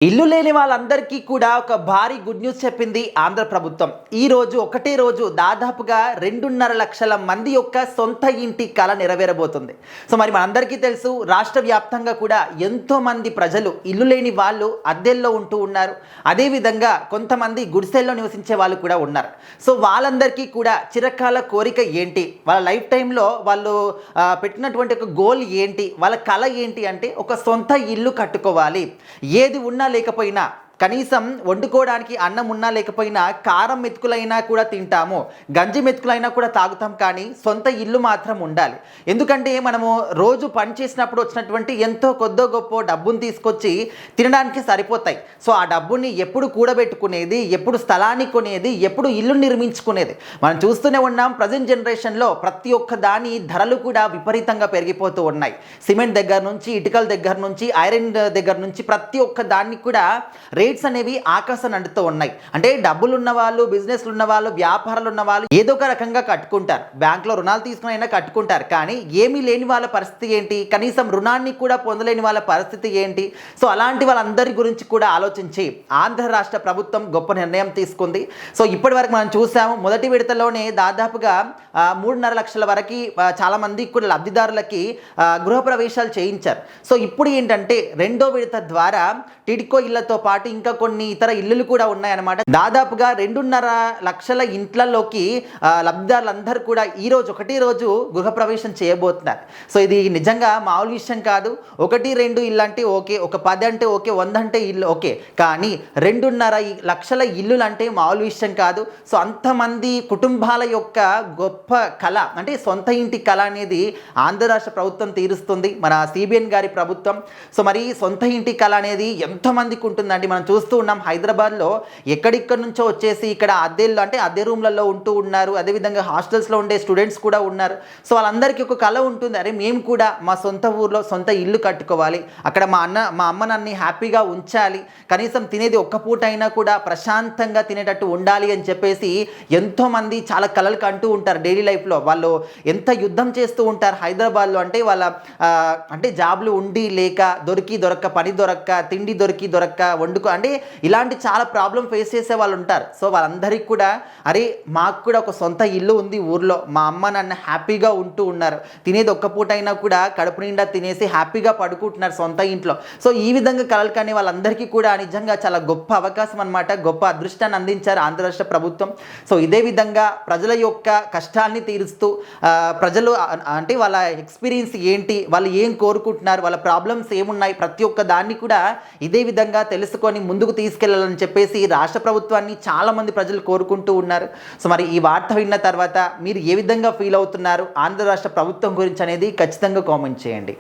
ఇల్లు లేని వాళ్ళందరికీ కూడా ఒక భారీ గుడ్ న్యూస్ చెప్పింది ఆంధ్ర ప్రభుత్వం. ఈ రోజు ఒకటే రోజు దాదాపుగా 2.5 లక్షల మంది యొక్క సొంత ఇంటి కల నెరవేరబోతుంది. సో మరి మనందరికీ తెలుసు, రాష్ట్ర వ్యాప్తంగా కూడా ఎంతో మంది ప్రజలు ఇల్లు లేని వాళ్ళు అద్దెల్లో ఉంటూ ఉన్నారు. అదేవిధంగా కొంతమంది గుడిసెల్లో నివసించే వాళ్ళు కూడా ఉన్నారు. సో వాళ్ళందరికీ కూడా చిరకాల కోరిక ఏంటి, వాళ్ళ లైఫ్ టైంలో వాళ్ళు పెట్టినటువంటి ఒక గోల్ ఏంటి, వాళ్ళ కళ ఏంటి అంటే ఒక సొంత ఇల్లు కట్టుకోవాలి. ఏది ఉన్నా లేకపోయినా కనీసం వండుకోవడానికి అన్నం ఉన్నా లేకపోయినా కారం మెతుకులైనా కూడా తింటాము, గంజి మెతుకులైనా కూడా తాగుతాం, కానీ సొంత ఇల్లు మాత్రం ఉండాలి. ఎందుకంటే మనము రోజు పని చేసినప్పుడు వచ్చినటువంటి ఎంతో కొద్దో గొప్ప డబ్బును తీసుకొచ్చి తినడానికి సరిపోతాయి. సో ఆ డబ్బుని ఎప్పుడు కూడబెట్టుకునేది, ఎప్పుడు స్థలాన్ని కొనేది, ఎప్పుడు ఇల్లు నిర్మించుకునేది మనం చూస్తూనే ఉన్నాం. ప్రజెంట్ జనరేషన్లో ప్రతి ఒక్క దాని ధరలు కూడా విపరీతంగా పెరిగిపోతూ ఉన్నాయి. సిమెంట్ దగ్గర నుంచి, ఇటుకల దగ్గర నుంచి, ఐరన్ దగ్గర నుంచి ప్రతి ఒక్క దాన్ని కూడా రేట్స్ అనేవి ఆకాశాన్ని అంటుతూ ఉన్నాయి. అంటే డబ్బులు ఉన్న వాళ్ళు, బిజినెస్లు ఉన్న వాళ్ళు, వ్యాపారాలు ఉన్న వాళ్ళు ఏదో ఒక రకంగా కట్టుకుంటారు, బ్యాంకులో రుణాలు తీసుకుని అయినా కట్టుకుంటారు. కానీ ఏమీ లేని వాళ్ళ పరిస్థితి ఏంటి, కనీసం రుణాన్ని కూడా పొందలేని వాళ్ళ పరిస్థితి ఏంటి? సో అలాంటి వాళ్ళందరి గురించి కూడా ఆలోచించి ఆంధ్ర రాష్ట్ర ప్రభుత్వం గొప్ప నిర్ణయం తీసుకుంది. సో ఇప్పటి వరకు మనం చూసాము, మొదటి విడతలోనే దాదాపుగా 3.5 లక్షల వరకు చాలా మందికి కూడా లబ్ధిదారులకి గృహప్రవేశాలు చేయించారు. సో ఇప్పుడు ఏంటంటే రెండో విడత ద్వారా టిడ్కో ఇళ్లతో పాటు ఇంకా కొన్ని ఇతర ఇల్లులు కూడా ఉన్నాయన్నమాట. దాదాపుగా 2.5 లక్షల ఇంట్లలోకి లబ్ధిదారులందరూ కూడా ఈ రోజు ఒకటే రోజు గృహప్రవేశం చేయబోతున్నారు. సో ఇది నిజంగా మామూలు విషయం కాదు. 1-2 ఇల్లు అంటే ఓకే, ఒక 10 అంటే ఓకే, 100 అంటే ఇల్లు ఓకే, కానీ 2.5 లక్షల ఇల్లులు అంటే మామూలు విషయం కాదు. సో అంతమంది కుటుంబాల యొక్క గొప్ప కళ అంటే సొంత ఇంటి కళ అనేది ఆంధ్ర రాష్ట్ర ప్రభుత్వం తీరుస్తుంది, మన సిబిఎన్ గారి ప్రభుత్వం. సో మరి సొంత ఇంటి కళ అనేది ఎంతమందికి ఉంటుందండి. మనం చూస్తూ ఉన్నాం, హైదరాబాద్లో ఎక్కడిక్కడి నుంచో వచ్చేసి ఇక్కడ అద్దెల్లో అంటే అద్దె రూమ్లలో ఉంటూ ఉన్నారు. అదేవిధంగా హాస్టల్స్లో ఉండే స్టూడెంట్స్ కూడా ఉన్నారు. సో వాళ్ళందరికీ ఒక కళ ఉంటుంది, అరే మేము కూడా మా సొంత ఊర్లో సొంత ఇల్లు కట్టుకోవాలి, అక్కడ మా అమ్మ నన్ను హ్యాపీగా ఉంచాలి, కనీసం తినేది ఒక్క పూట అయినా కూడా ప్రశాంతంగా తినేటట్టు ఉండాలి అని చెప్పేసి ఎంతోమంది చాలా కలలు కంటూ ఉంటారు. డైలీ లైఫ్లో వాళ్ళు ఎంత యుద్ధం చేస్తూ ఉంటారు హైదరాబాద్లో. అంటే వాళ్ళ అంటే జాబ్లు ఉండి లేక, దొరక్క పని దొరక్క, తిండి దొరక్క వండుకో అంటే ఇలాంటి చాలా ప్రాబ్లం ఫేస్ చేసే వాళ్ళు ఉంటారు. సో వాళ్ళందరికీ కూడా అరే మాకు కూడా ఒక సొంత ఇల్లు ఉంది ఊర్లో, మా అమ్మ నాన్న హ్యాపీగా ఉంటూ ఉన్నారు, తినేది ఒక్క పూట అయినా కూడా కడుపు నిండా తినేసి హ్యాపీగా పడుకుంటున్నారు సొంత ఇంట్లో. సో ఈ విధంగా కలలు కానీ వాళ్ళందరికీ కూడా నిజంగా చాలా గొప్ప అవకాశం అనమాట, గొప్ప అదృష్టాన్ని అందించారు ఆంధ్ర రాష్ట్ర ప్రభుత్వం. సో ఇదే విధంగా ప్రజల యొక్క కష్టాన్ని తీరుస్తూ ప్రజలు అంటే వాళ్ళ ఎక్స్పీరియన్స్ ఏంటి, వాళ్ళు ఏం కోరుకుంటున్నారు, వాళ్ళ ప్రాబ్లమ్స్ ఏమున్నాయి, ప్రతి ఒక్క దాన్ని కూడా ఇదే విధంగా తెలుసుకొని ముందుకు తీసుకెళ్లాలని చెప్పేసి రాష్ట్ర ప్రభుత్వాన్ని చాలామంది ప్రజలు కోరుకుంటూ ఉన్నారు. సో మరి ఈ వార్త విన్న తర్వాత మీరు ఏ విధంగా ఫీల్ అవుతున్నారు ఆంధ్ర రాష్ట్ర ప్రభుత్వం గురించి అనేది ఖచ్చితంగా కామెంట్ చేయండి.